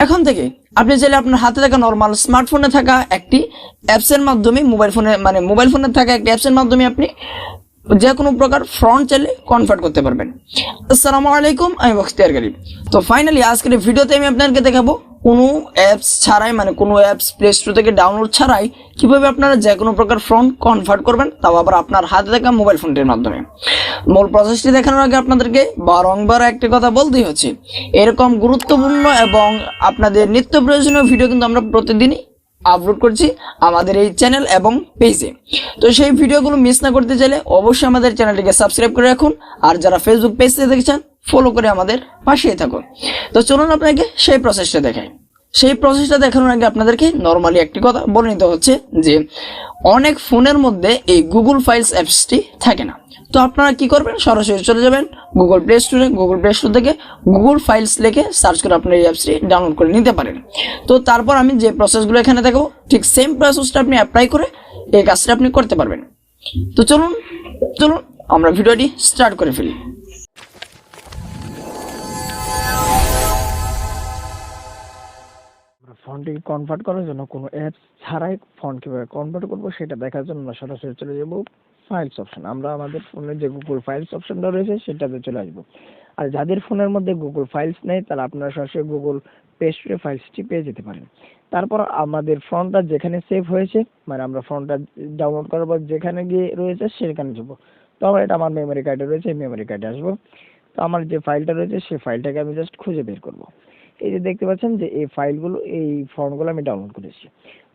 এখন থেকে আপনি চাইলে আপনার হাতে থাকা নর্মাল স্মার্টফোনে থাকা একটি অ্যাপসের মাধ্যমে মোবাইল ফোনে থাকা একটি অ্যাপসের মাধ্যমে আপনি যে কোনো প্রকার ফ্রন্ট চাইলে কনভার্ট করতে পারবেন। আসসালামু আলাইকুম, আমি বখতিয়ার গালিব। তো ফাইনালি আজকের ভিডিওতে আমি আপনাদেরকে দেখাবো কোনো অ্যাপস ছাড়াই কোনো অ্যাপস প্লে স্টোর থেকে ডাউনলোড ছাড়াই কিভাবে আপনারা যে কোনো প্রকার ফ্রন্ট কনভার্ট করবেন, তাও আবার আপনার হাতে থাকা মোবাইল ফোনটির মাধ্যমে। মূল প্রসেসটি দেখানোর আগে আপনাদেরকে বারংবার একটি কথা বলতেই হচ্ছে, এরকম গুরুত্বপূর্ণ এবং আপনাদের নিত্য প্রয়োজনীয় ভিডিও কিন্তু আমরা প্রতিদিনই আপলোড করছি আমাদের এই চ্যানেল এবং পেজে। তো সেই ভিডিওগুলো মিস না করতে চাইলে অবশ্যই আমাদের চ্যানেলটিকে সাবস্ক্রাইব করে রাখুন, আর যারা ফেসবুক পেজ থেকে দেখছেন ফলো করে আমাদের পাশেই থাকুন। তো চলুন আপনাকে সেই প্রসেসটা দেখাই। সেই প্রসেসটা দেখানোর আগে আপনাদেরকে নর্মালি একটি কথা বলে নিতে হচ্ছে যে অনেক ফোনের মধ্যে এই গুগল ফাইলস অ্যাপসটি থাকে না। তো আপনারা কি করবেন, সরাসরি চলে যাবেন গুগল প্লে স্টোর থেকে গুগল ফাইলস লিখে সার্চ করে আপনার এই অ্যাপসটি ডাউনলোড করে নিতে পারেন। তো তারপর আমি যে প্রসেসগুলো এখানে দেখাবো ঠিক সেম প্রসেসটা আপনি অ্যাপ্লাই করে এই কাজটা আপনি করতে পারবেন। তো চলুন আমরা ভিডিওটি স্টার্ট করে ফেলি। ফন্টটি কনভার্ট করার জন্য কোনো অ্যাপস ছাড়াই ফন্ট কিভাবে কনভার্ট করবো সেটা দেখার জন্য আমরা সরাসরি চলে যাব ফাইলস অপশন। আমরা আমাদের ফোনে যে গুগল ফাইলস অপশনটা রয়েছে সেটাতে চলে আসবো। আর যাদের ফোনের মধ্যে গুগল ফাইলস নেই তারা আপনারা সরাসরি গুগল প্লে স্টোরে ফাইলসটি পেয়ে যেতে পারেন। তারপর আমাদের ফন্টটা যেখানে সেভ হয়েছে, আমরা ফন্টটা ডাউনলোড করার পর যেখানে গিয়ে রয়েছে সেখানে যাবো। তো আমার এটা আমার মেমোরি কার্ডে রয়েছে, মেমোরি কার্ডে আসবো। তো আমার যে ফাইলটা রয়েছে সেই ফাইলটাকে আমি জাস্ট খুঁজে বের করবো। এই যে দেখতে পাচ্ছেন যে এই ফন্টগুলো আমি ডাউনলোড করেছি।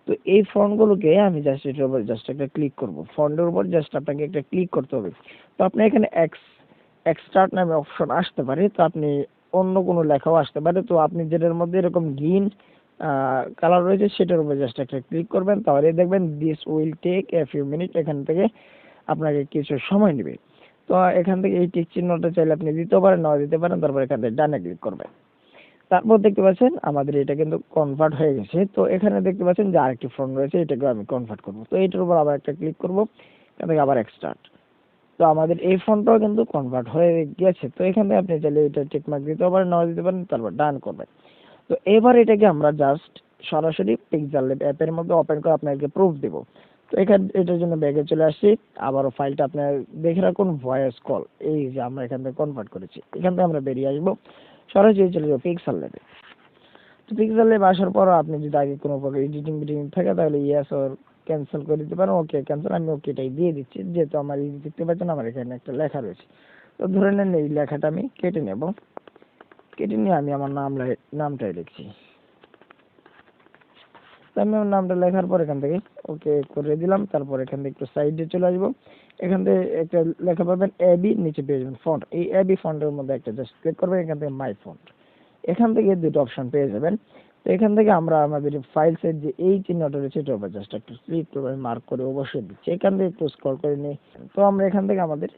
তো এই ফন্টগুলোকে আমি এটার উপর একটা ক্লিক করব। ফন্টের উপর আপনাকে একটা ক্লিক করতে হবে। তো আপনি এখানে এক্সট্রাক্ট নামে অপশন আসতে পারে, তো আপনি অন্য কোনো লেখাও আসতে পারে। তো আপনি যেটার মধ্যে এরকম গ্রিন কালার রয়েছে সেটার উপর একটা ক্লিক করবেন, তাহলে দেখবেন this will take a few minute. এখান থেকে আপনাকে কিছু সময় নেবে। তো এখান থেকে এই টিক চিহ্নটা চাইলে আপনি দিতে পারেন, নাও দিতে পারেন। তারপর এখান থেকে ডানে ক্লিক করবেন। তারপর দেখতে পাচ্ছেন আমাদের এটা কিন্তু কনভার্ট হয়ে গেছে। তো এখানে দেখতে পাচ্ছেন যে আরেকটি ফন্ট রয়েছে, এটাকে আমি কনভার্ট করব। তো এটার উপর আবার একটা ক্লিক করব, এখান থেকে আবার এক্সট্রাক্ট। তো আমাদের এই ফন্টটাও কিন্তু কনভার্ট হয়ে গেছে। তো এখান থেকে আপনি চাইলে এটা টিকমার্ক দিতে পারেন, নাও দিতে পারেন, তারপর ডান করবেন। তো এবার এটাকে আমরা জাস্ট সরাসরি পিক্সেলব অ্যাপের মধ্যে ওপেন করে আপনাকে প্রুফ দেব। তো এটার জন্য ব্যাগে চলে আসছি। আবারও ফাইলটা আপনার দেখে রাখুন, ভয়েস কল। এই যে আমরা এখান থেকে কনভার্ট করেছি, এখান থেকে আমরা বেরিয়ে আসবো, সরাসরি চলে যাবো পিক্সেলবে। তো পিক্সেলব আসার পর আপনি যদি আগে কোনো প্রকার এডিটিং থাকে তাহলে ইয়েস ওর ক্যান্সেল করে দিতে পারেন। ওকে ক্যান্সেল, আমি ওকেটাই দিয়ে দিচ্ছি, যেহেতু আমার এই দেখতে পাচ্ছেন আমার এখানে একটা লেখা রয়েছে। তো ধরে নেন এই লেখাটা আমি কেটে নেব। কেটে নিয়ে আমি আমার নামটাই লিখছি। তো আমি আমার নামটা লেখার পর এখান থেকে ওকে করে দিলাম। তারপর এখান থেকে একটু সাইডে চলে আসবো। এখান থেকে একটা লেখা পাবেন এবি, নিচে পেয়ে যাবেন ফন্ট। এই এবি ফন্টের মধ্যে একটা জাস্ট ক্লিক করবেন, এখান থেকে মাই ফন্ট। এখান থেকে দুটো অপশন পেয়ে যাবেন। তো এখান থেকে আমরা আমাদের ফাইলসের যে এই চিহ্নটা রয়েছে এটার উপর জাস্ট একটা ক্লিক করে মার্ক করে অবশ্যই দিচ্ছি। এখান থেকে একটু স্ক্রল করে নিই। তো আমরা এখান থেকে আমাদের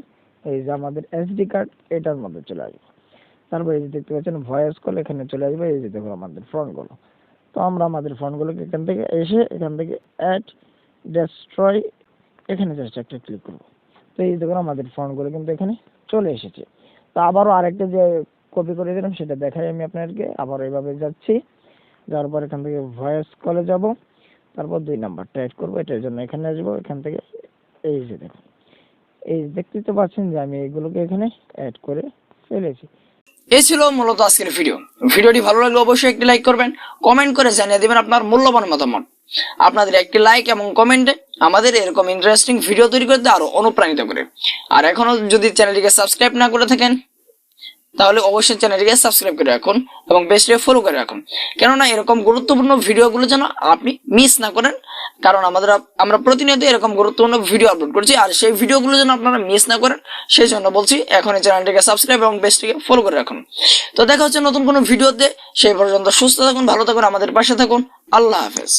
এই যে আমাদের এসডি কার্ড এটার মধ্যে চলে আসবো। তারপর এই যে দেখতে পাচ্ছেন ভয়েস কল, এখানে চলে আসবে। এই যে দেখুন আমাদের ফন্টগুলো। তো আমরা আমাদের ফন্টগুলোকে এখান থেকে এসে এখান থেকে অ্যাড ডেস্ট্রয় এখানে জাস্ট একটা ক্লিক করব। তো এই দেখুন আমাদের ফন্টগুলো কিন্তু এখানে চলে এসেছে। তো আবারও আরেকটা যে কপি করে দিলাম সেটা দেখাই আমি আপনাদেরকে। আবার এইভাবে যাচ্ছি, যাওয়ার পর এখান থেকে ভয়েস কলে যাব, তারপর 2 নাম্বারটা অ্যাড করবো। এটার জন্য এখানে আসবো, এখান থেকে এই যে দেখুন, এই দেখতে তো পাচ্ছেন যে আমি এগুলোকে এখানে অ্যাড করে ফেলেছি। এই ছিল মূলত আজকের ভিডিওটি ভালো লাগলে অবশ্যই একটি লাইক করবেন, কমেন্ট করে জানিয়ে দিবেন আপনার মূল্যবান মতামত। আপনাদের একটি লাইক এবং কমেন্টে আমাদের এরকম ইন্টারেস্টিং ভিডিও তৈরি করতে আরো অনুপ্রাণিত করে। আর এখনো যদি চ্যানেলটিকে সাবস্ক্রাইব না করে থাকেন তাহলে অবশ্যই চ্যানেলটিকে সাবস্ক্রাইব করে রাখুন এবং পেজটিকে ফলো করে রাখুন, কেননা এরকম গুরুত্বপূর্ণ ভিডিওগুলো যেন আপনি মিস না করেন। কারণ আমরা প্রতিনিয়ত এরকম গুরুত্বপূর্ণ ভিডিও আপলোড করছি, আর সেই ভিডিওগুলো যেন আপনারা মিস না করেন সেই জন্য বলছি এখনই চ্যানেলটিকে সাবস্ক্রাইব এবং পেজটিকে ফলো করে রাখুন। তো দেখা হচ্ছে নতুন কোনো ভিডিওতে। সেই পর্যন্ত সুস্থ থাকুন, ভালো থাকুন, আমাদের পাশে থাকুন। আল্লাহ হাফেজ।